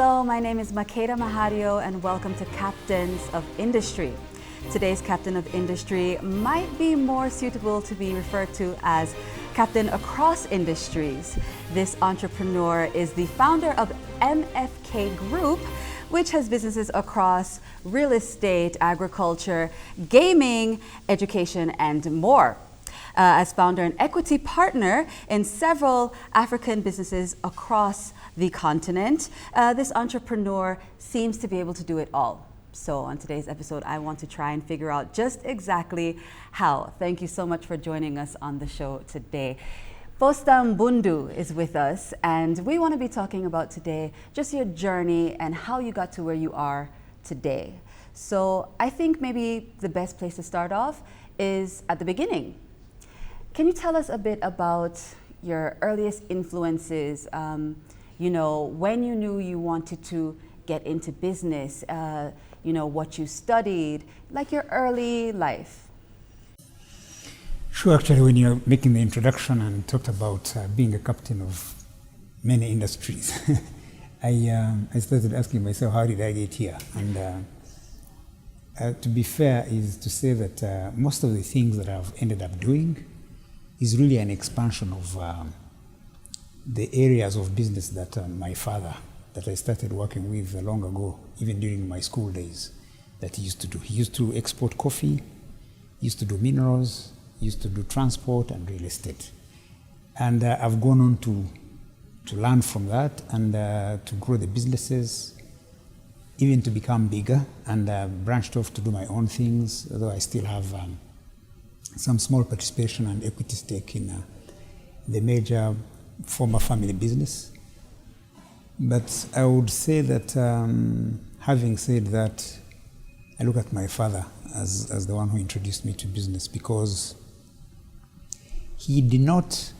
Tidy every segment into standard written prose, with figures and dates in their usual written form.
Hello, my name is Makeda Mahadeo and welcome to Captains of Industry. Today's Captain of Industry might be more suitable to be referred to as Captain Across Industries. This entrepreneur is the founder of MFK Group, which has businesses across real estate, agriculture, gaming, education, and more. As founder and equity partner in several African businesses across the continent, this entrepreneur seems to be able to do it all. So on today's episode, I want to try and figure out just exactly how. Thank you so much for joining us on the show today. Faustin Mbundu is with us, and we want to be talking about today just your journey and how you got to where you are today. So I think maybe the best place to start off is at the beginning. Can you tell us a bit about your earliest influences, when you knew you wanted to get into business, what you studied, like your early life? Sure, actually, when you're making the introduction and talked about being a captain of many industries, I started asking myself, how did I get here? And to be fair is to say that most of the things that I've ended up doing is really an expansion of the areas of business that my father, that I started working with long ago, even during my school days, that he used to do. He used to export coffee, used to do minerals, used to do transport and real estate. And I've gone on to learn from that and to grow the businesses, even to become bigger, and branched off to do my own things, although I still have some small participation and equity stake in the major former family business. But I would say that, having said that, I look at my father as the one who introduced me to business, because he did not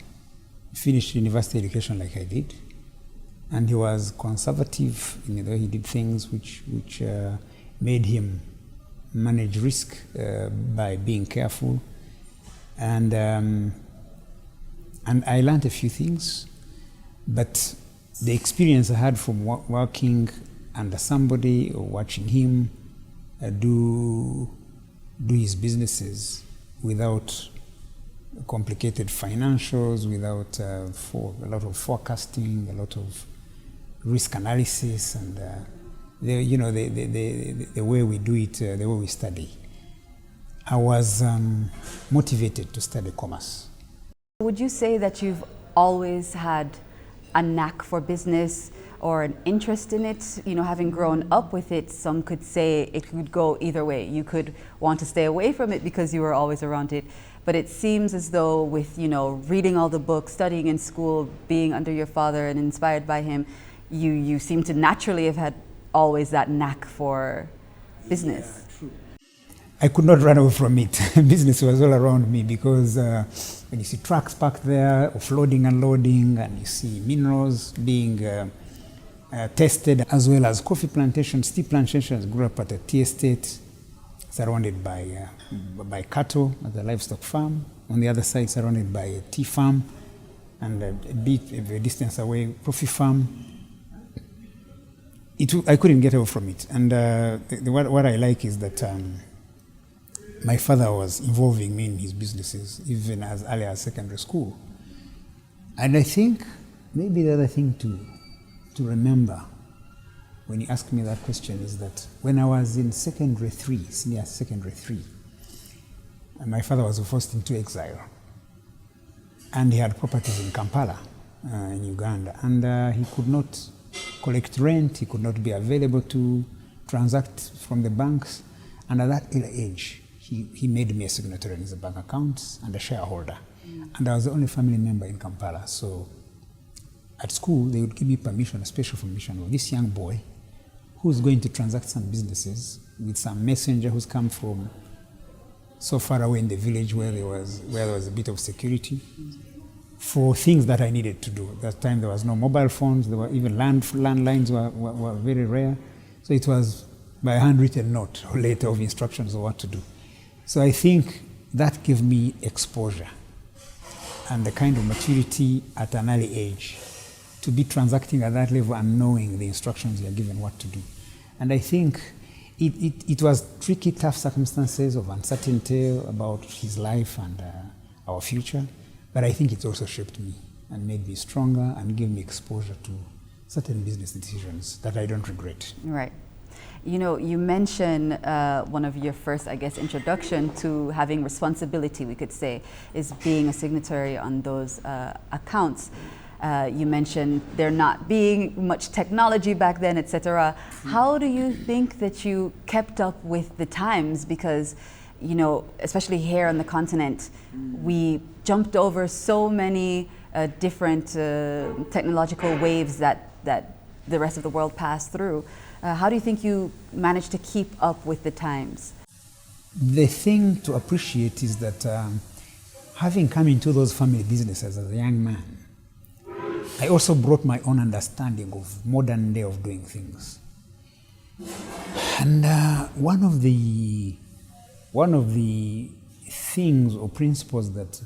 finish university education like I did, and he was conservative in the way he did things, which made him manage risk by being careful. And I learned a few things, but the experience I had from working under somebody or watching him do his businesses without complicated financials, without a lot of forecasting, a lot of risk analysis, and the way we do it, the way we study. I was motivated to study commerce. Would you say that you've always had a knack for business or an interest in it? Having grown up with it, some could say it could go either way. You could want to stay away from it because you were always around it. But it seems as though with, reading all the books, studying in school, being under your father and inspired by him, you seem to naturally have had always that knack for business. Yeah, true. I could not run away from it. Business was all around me, because when you see trucks parked there, offloading, unloading, and you see minerals being tested, as well as coffee plantations, tea plantations. Grew up at a tea estate, surrounded by cattle at the livestock farm. On the other side, surrounded by a tea farm, and a distance away, coffee farm. I couldn't get away from it. And what I like is that my father was involving me in his businesses even as early as secondary school. And I think maybe the other thing to remember when you ask me that question is that when I was in senior secondary 3, my father was forced into exile. And he had properties in Kampala, in Uganda. And he could not collect rent, he could not be available to transact from the banks. And at that early age, he made me a signatory in his bank accounts and a shareholder. And I was the only family member in Kampala. So at school, they would give me permission, a special permission of this young boy who's going to transact some businesses with some messenger who's come from so far away in the village where there was a bit of security, for things that I needed to do. At that time, there was no mobile phones. There were even landlines were very rare. So it was by a handwritten note or letter of instructions of what to do. So I think that gave me exposure and the kind of maturity at an early age to be transacting at that level and knowing the instructions you're given what to do. And I think it was tricky, tough circumstances of uncertainty about his life and our future, but I think it also shaped me and made me stronger and gave me exposure to certain business decisions that I don't regret. Right. You know, you mentioned one of your first, I guess, introduction to having responsibility, we could say, is being a signatory on those accounts. You mentioned there not being much technology back then, etc. How do you think that you kept up with the times? Because, you know, especially here on the continent, we jumped over so many different technological waves that the rest of the world passed through. How do you think you managed to keep up with the times? The thing to appreciate is that having come into those family businesses as a young man, I also brought my own understanding of modern day of doing things. And one of the things or principles that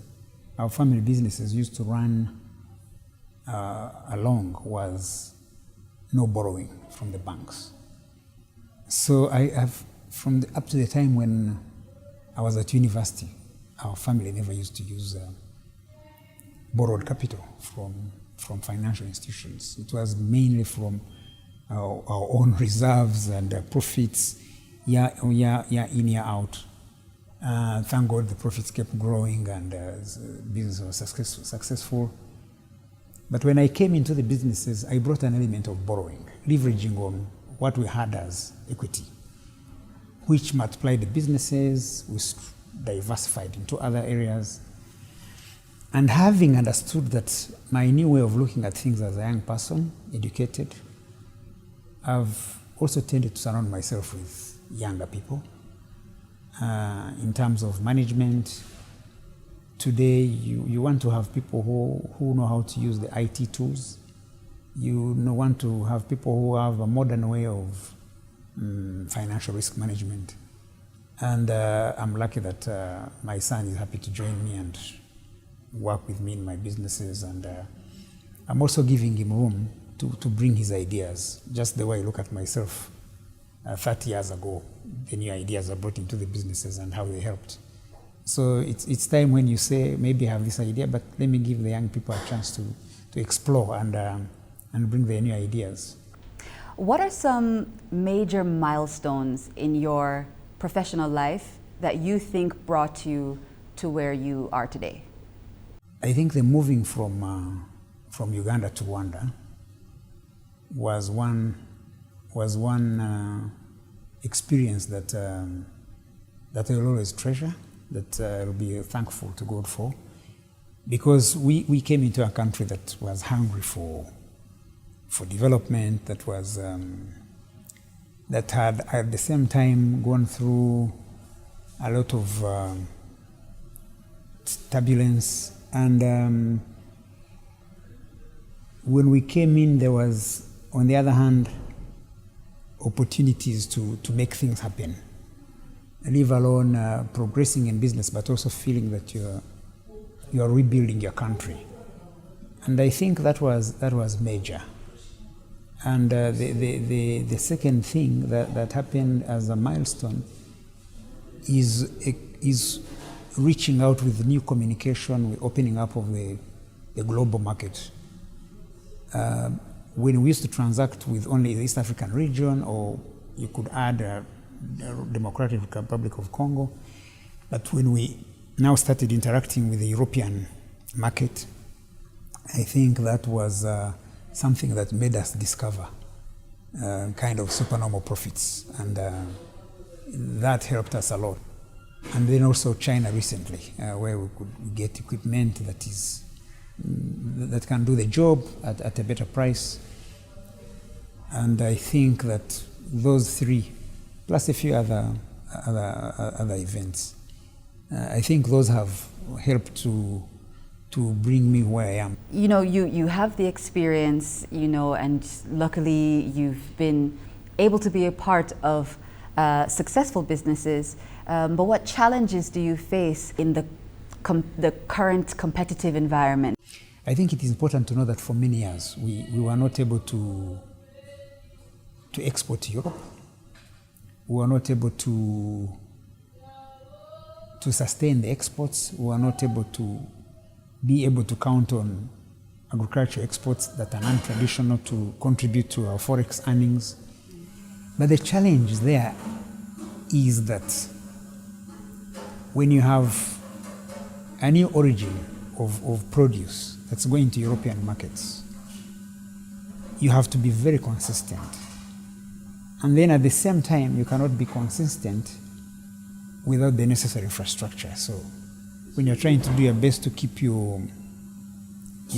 our family businesses used to run along was no borrowing from the banks. So I have, up to the time when I was at university, our family never used to use borrowed capital from financial institutions. It was mainly from our own reserves and profits, year in, year out. Thank God the profits kept growing and business was successful. But when I came into the businesses, I brought an element of borrowing, leveraging on what we had as equity, which multiplied the businesses, which diversified into other areas. And having understood that my new way of looking at things as a young person, educated, I've also tended to surround myself with younger people. In terms of management, today you want to have people who know how to use the IT tools. You want to have people who have a modern way of financial risk management. And I'm lucky that my son is happy to join me and work with me in my businesses. And I'm also giving him room to bring his ideas, just the way I look at myself 30 years ago, the new ideas I brought into the businesses and how they helped. So it's time when you say, maybe I have this idea, but let me give the young people a chance to explore and bring their new ideas. What are some major milestones in your professional life that you think brought you to where you are today? I think the moving from Uganda to Rwanda was one experience that I will always treasure, that I'll be thankful to God for, because we came into a country that was hungry for development, that was that had at the same time gone through a lot of turbulence. And when we came in, there was, on the other hand, opportunities to make things happen, leave alone progressing in business, but also feeling that you are rebuilding your country. And I think that was major. And the second thing that happened as a milestone is reaching out with new communication, with opening up of the global market. When we used to transact with only the East African region, or you could add the Democratic Republic of Congo, but when we now started interacting with the European market, I think that was something that made us discover kind of supernormal profits, and that helped us a lot. And then also China recently, where we could get equipment that can do the job at a better price. And I think that those three, plus a few other events, I think those have helped to bring me where I am. You know, you have the experience, you know, and luckily you've been able to be a part of successful businesses. But what challenges do you face in the current competitive environment? I think it is important to know that for many years we were not able to export to Europe. We were not able to sustain the exports. We were not able to be able to count on agriculture exports that are non-traditional to contribute to our forex earnings. But the challenge there is that when you have a new origin of produce that's going to European markets, you have to be very consistent. And then at the same time, you cannot be consistent without the necessary infrastructure. So when you're trying to do your best to keep your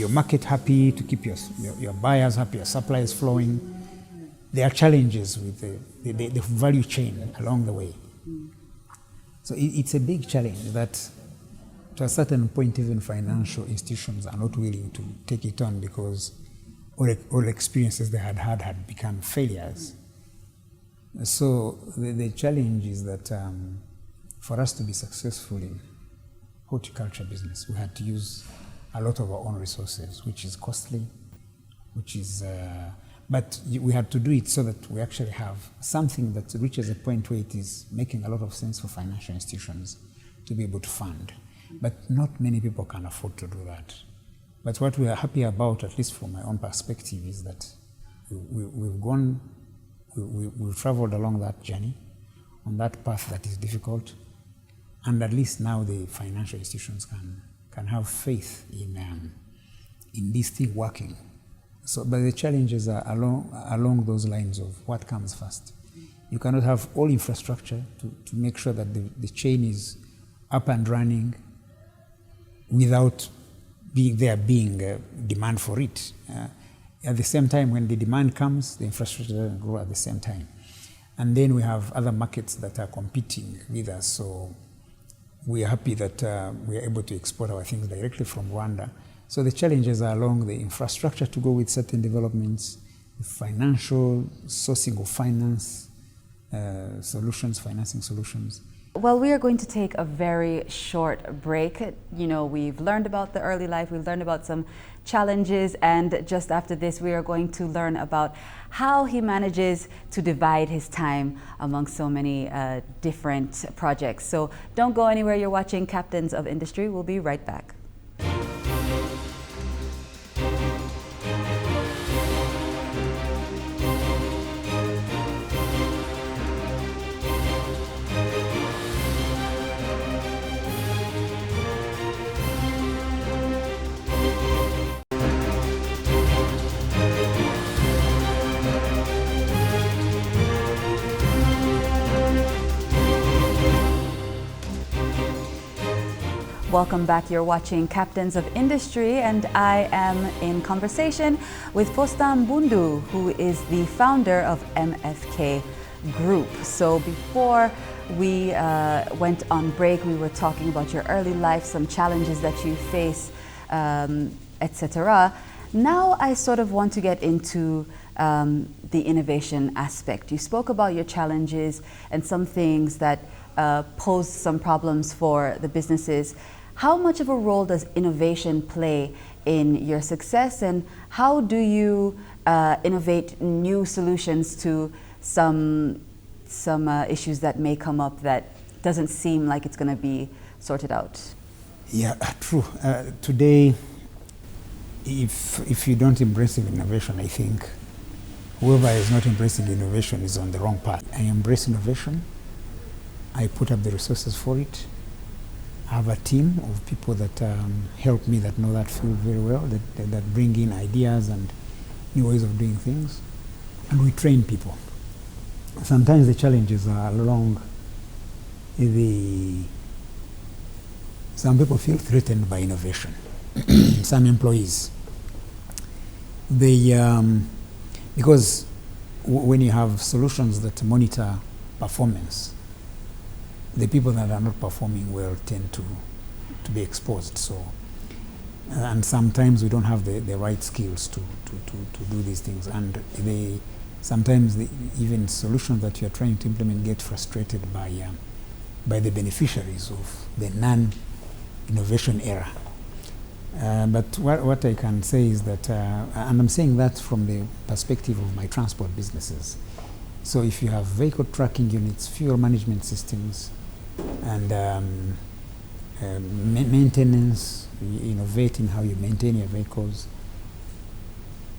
market happy, to keep your buyers happy, your supplies flowing, there are challenges with the value chain along the way. So it's a big challenge that to a certain point even financial institutions are not willing to take it on because all experiences they had become failures. So the challenge is that for us to be successful in horticulture business, we had to use a lot of our own resources, which is costly, but we had to do it so that we actually have something that reaches a point where it is making a lot of sense for financial institutions to be able to fund. But not many people can afford to do that. But what we are happy about, at least from my own perspective, is that we've traveled along that journey, on that path that is difficult, and at least now the financial institutions can have faith in this thing working. So, but the challenges are along those lines of what comes first. You cannot have all infrastructure to make sure that the chain is up and running without being demand for it. At the same time, when the demand comes, the infrastructure doesn't grow at the same time. And then we have other markets that are competing with us. So we are happy that we are able to export our things directly from Rwanda. So the challenges are along the infrastructure to go with certain developments, the financial sourcing of finance solutions, financing solutions. Well, we are going to take a very short break. You know, we've learned about the early life, we've learned about some challenges, and just after this, we are going to learn about how he manages to divide his time among so many different projects. So don't go anywhere. You're watching Captains of Industry. We'll be right back. Welcome back. You're watching Captains of Industry, and I am in conversation with Faustin Mbundu, who is the founder of MFK Group. So before we went on break, we were talking about your early life, some challenges that you face, etc. Now I sort of want to get into the innovation aspect. You spoke about your challenges and some things that pose some problems for the businesses. How much of a role does innovation play in your success, and how do you innovate new solutions to some issues that may come up that doesn't seem like it's going to be sorted out? Yeah, true. Today, if you don't embrace innovation, I think whoever is not embracing innovation is on the wrong path. I embrace innovation. I put up the resources for it. I have a team of people that help me, that know that field very well, that bring in ideas and new ways of doing things. And we train people. Sometimes the challenges are along some people feel threatened by innovation. Some employees. Because when you have solutions that monitor performance, the people that are not performing well tend to be exposed. So, and sometimes we don't have the right skills to do these things. And sometimes even solutions that you are trying to implement get frustrated by the beneficiaries of the non-innovation era. But what I can say is that, and I'm saying that from the perspective of my transport businesses. So if you have vehicle tracking units, fuel management systems, and maintenance, innovating how you maintain your vehicles.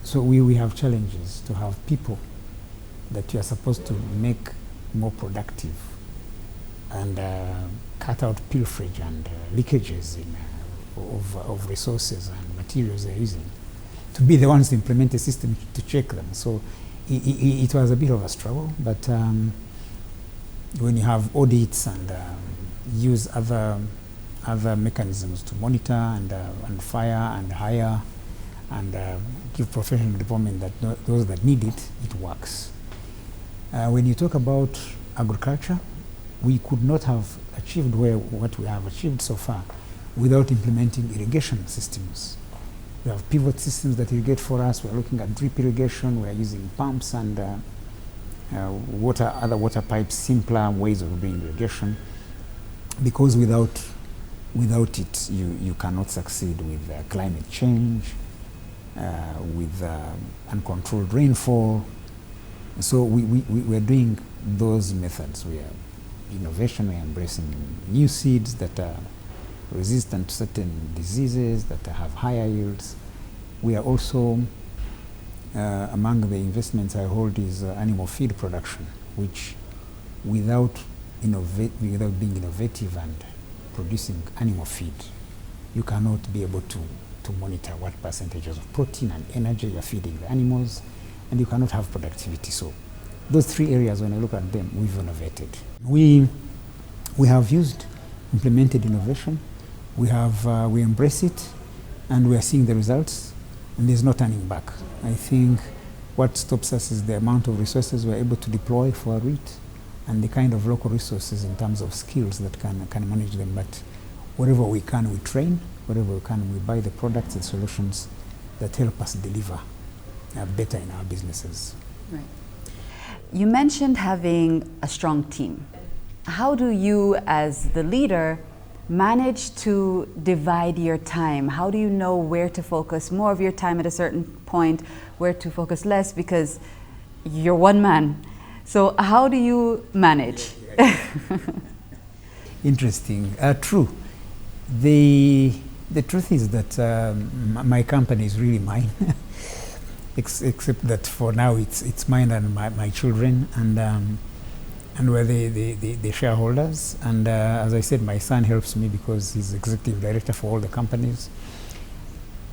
So we have challenges to have people that you are supposed to make more productive and cut out pilferage and leakages of resources and materials they're using, to be the ones to implement a system to check them. So it was a bit of a struggle, but when you have audits and use other mechanisms to monitor and fire and hire and give professional development that those that need it, it works. When you talk about agriculture, we could not have achieved what we have achieved so far without implementing irrigation systems. We have pivot systems that irrigate for us. We're looking at drip irrigation. We're using pumps and other water pipes, simpler ways of doing irrigation. Because without it, you cannot succeed with climate change, with uncontrolled rainfall. So we're doing those methods. We are innovation. We're embracing new seeds that are resistant to certain diseases, that have higher yields. We are also, among the investments I hold is animal feed production, which without being innovative and producing animal feed, you cannot be able to monitor what percentages of protein and energy you're feeding the animals, and you cannot have productivity. So those three areas, when I look at them, we've innovated. We have implemented innovation. We embrace it, and we are seeing the results, and there's no turning back. I think what stops us is the amount of resources we're able to deploy for it, and the kind of local resources in terms of skills that can manage them. But wherever we can, we train. Wherever we can, we buy the products and solutions that help us deliver better in our businesses. Right. You mentioned having a strong team. How do you, as the leader, manage to divide your time? How do you know where to focus more of your time at a certain point, where to focus less, because you're one man? So how do you manage? Interesting. True. The truth is that my company is really mine, except that for now it's mine and my children, and we're the shareholders. And as I said, my son helps me because he's executive director for all the companies,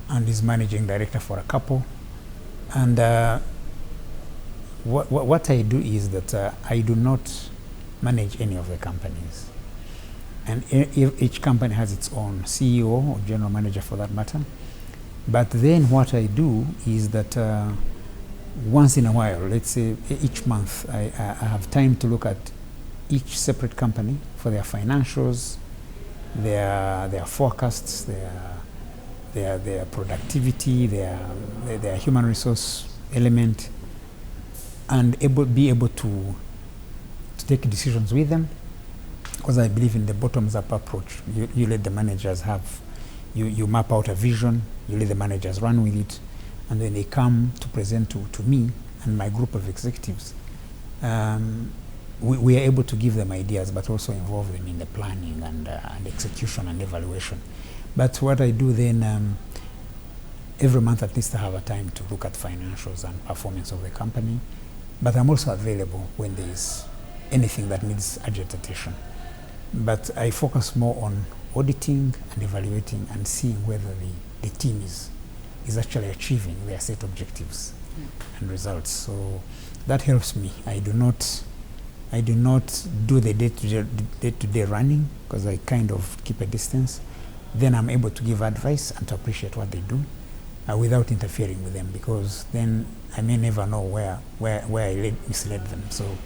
and he's managing director for a couple. And what I do is that I do not manage any of the companies. And each company has its own CEO or general manager for that matter. But then what I do is that once in a while, let's say each month, I have time to look at each separate company for their financials, their forecasts, their productivity, their human resource element, and be able to take decisions with them. Because I believe in the bottoms-up approach. You let the managers you map out a vision, you let the managers run with it, and then they come to present to me and my group of executives. We are able to give them ideas, but also involve them in the planning and execution and evaluation. But what I do then, every month at least I have a time to look at financials and performance of the company, but I'm also available when there is anything that needs urgent attention. But I focus more on auditing and evaluating and seeing whether the team is actually achieving their set objectives and results. So that helps me. I do not do the day-to-day running because I kind of keep a distance. Then I'm able to give advice and to appreciate what they do without interfering with them, because then I may never know where I misled them. So,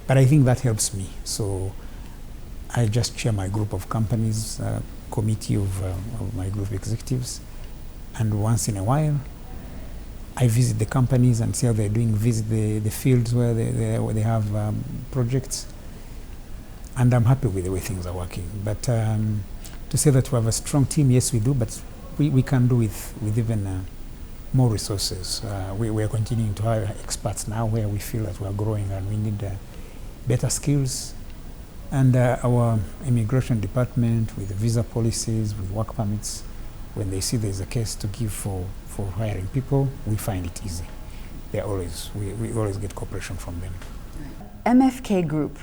but I think that helps me. So I just chair my group of companies, committee of my group executives, and once in a while I visit the companies and see how they're doing, visit the fields where they have projects, and I'm happy with the way things are working. But to say that we have a strong team, yes we do, but we can do with even more resources. We are continuing to hire experts now where we feel that we are growing and we need better skills. And our immigration department with the visa policies, with work permits, when they see there's a case to give for hiring people, we find it easy. We always get cooperation from them. MFK Group,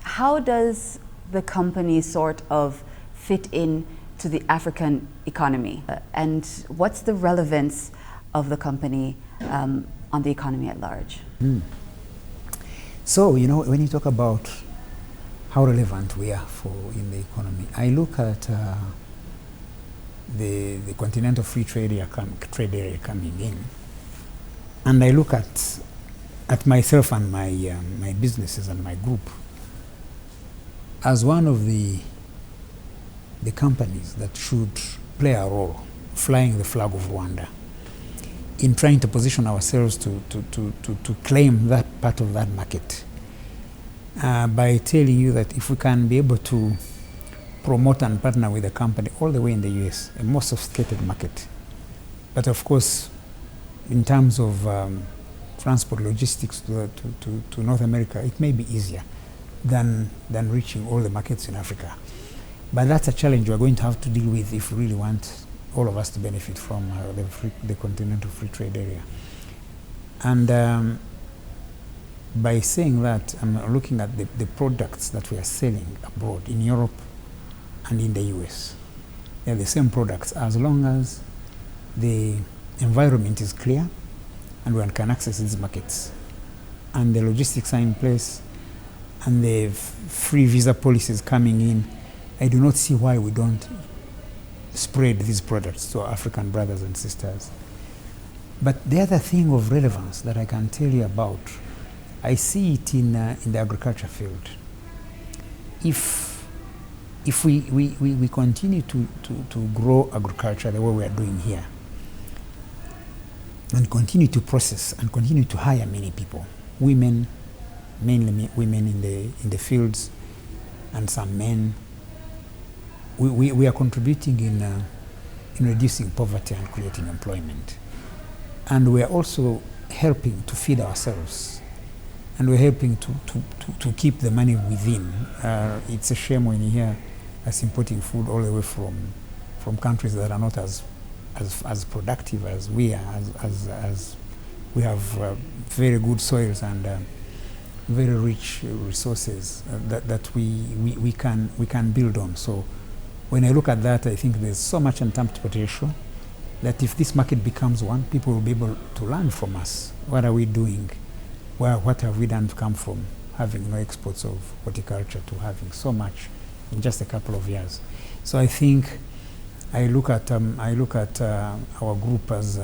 how does the company sort of fit in to the African economy? And what's the relevance of the company on the economy at large? So, when you talk about how relevant we are in the economy, I look at the continental free trade area coming in, and I look at myself and my businesses and my group as one of the companies that should play a role flying the flag of Rwanda in trying to position ourselves to claim that part of that market by telling you that if we can be able to promote and partner with a company all the way in the US, a more sophisticated market. But of course, in terms of transport logistics to North America, it may be easier than reaching all the markets in Africa. But that's a challenge we're going to have to deal with if we really want all of us to benefit from the continental free trade area. And by saying that, I'm looking at the products that we are selling abroad in Europe and in the US. They're the same products as long as the environment is clear and one can access these markets. And the logistics are in place and the free visa policies coming in. I do not see why we don't spread these products to our African brothers and sisters. But the other thing of relevance that I can tell you about, I see it in the agriculture field. If we continue to grow agriculture the way we are doing here, and continue to process and continue to hire many people, women, mainly women in the fields, and some men, we are contributing in reducing poverty and creating employment. And we are also helping to feed ourselves. And we're helping to keep the money within. It's a shame when you hear us importing food all the way from countries that are not as productive as we are, as we have very good soils and very rich resources that we can build on. So when I look at that, I think there's so much untapped potential that if this market becomes one, people will be able to learn from us. What are we doing? What have we done to come from having no exports of horticulture to having so much in just a couple of years? So I think I look at our group as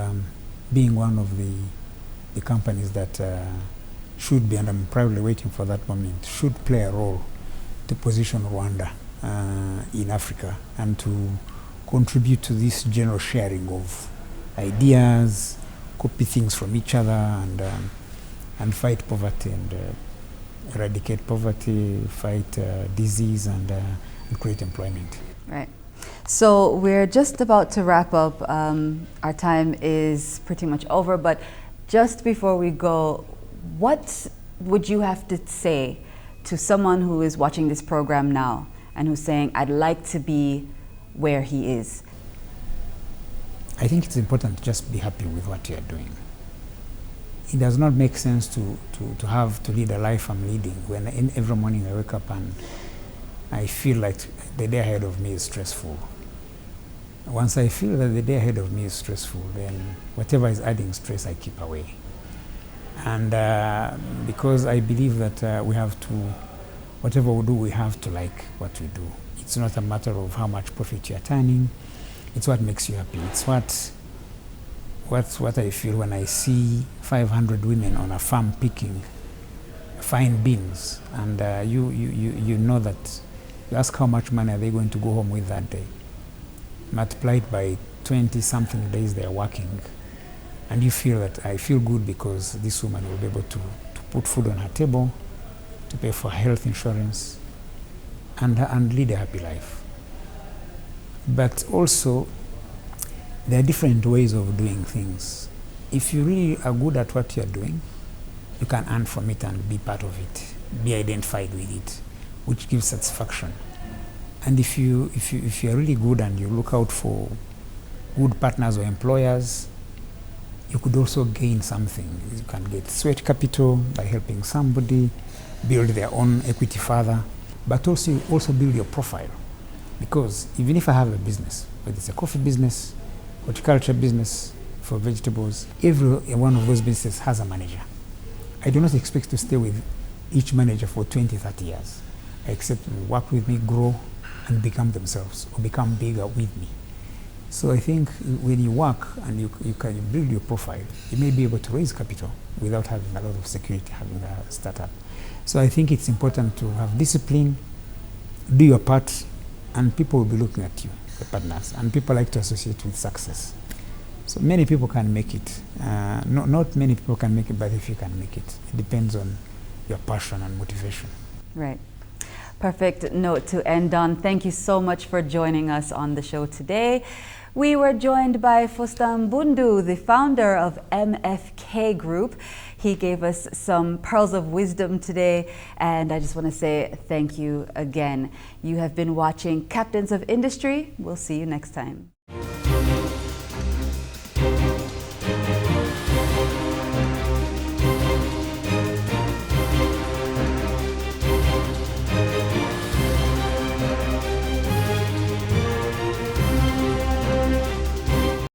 being one of the companies that should be, and I'm proudly waiting for that moment, should play a role to position Rwanda in Africa and to contribute to this general sharing of ideas, copy things from each other, and fight poverty and eradicate poverty, fight disease, and create employment. Right. So we're just about to wrap up. Our time is pretty much over, but just before we go, what would you have to say to someone who is watching this program now and who's saying, I'd like to be where he is? I think it's important to just be happy with what you're doing. It does not make sense to have to lead a life I'm leading when every morning I wake up and I feel like the day ahead of me is stressful. Once I feel that the day ahead of me is stressful, then whatever is adding stress, I keep away. And because I believe that we have to, whatever we do, we have to like what we do. It's not a matter of how much profit you're turning. It's what makes you happy. It's what I feel when I see 500 women on a farm picking fine beans, and you know that you ask how much money are they going to go home with that day. Multiplied by 20-something days they are working, and you feel that I feel good because this woman will be able to put food on her table, to pay for health insurance, and lead a happy life. But also, there are different ways of doing things. If you really are good at what you're doing, you can earn from it and be part of it, be identified with it, which gives satisfaction. And if you're really good and you look out for good partners or employers, you could also gain something. You can get sweat capital by helping somebody build their own equity further, but also build your profile. Because even if I have a business, whether it's a coffee business, horticulture business for vegetables, every one of those businesses has a manager. I do not expect to stay with each manager for 20, 30 years. I expect them to work with me, grow, and become themselves, or become bigger with me. So I think when you work and you can build your profile, you may be able to raise capital without having a lot of security, having a startup. So I think it's important to have discipline, do your part, and people will be looking at you, the partners, and people like to associate with success. So many people can make it. Not many people can make it, but if you can make it, it depends on your passion and motivation. Right. Perfect note to end on. Thank you so much for joining us on the show today. We were joined by Faustin Mbundu, the founder of MFK Group. He gave us some pearls of wisdom today, and I just want to say thank you again. You have been watching Captains of Industry. We'll see you next time.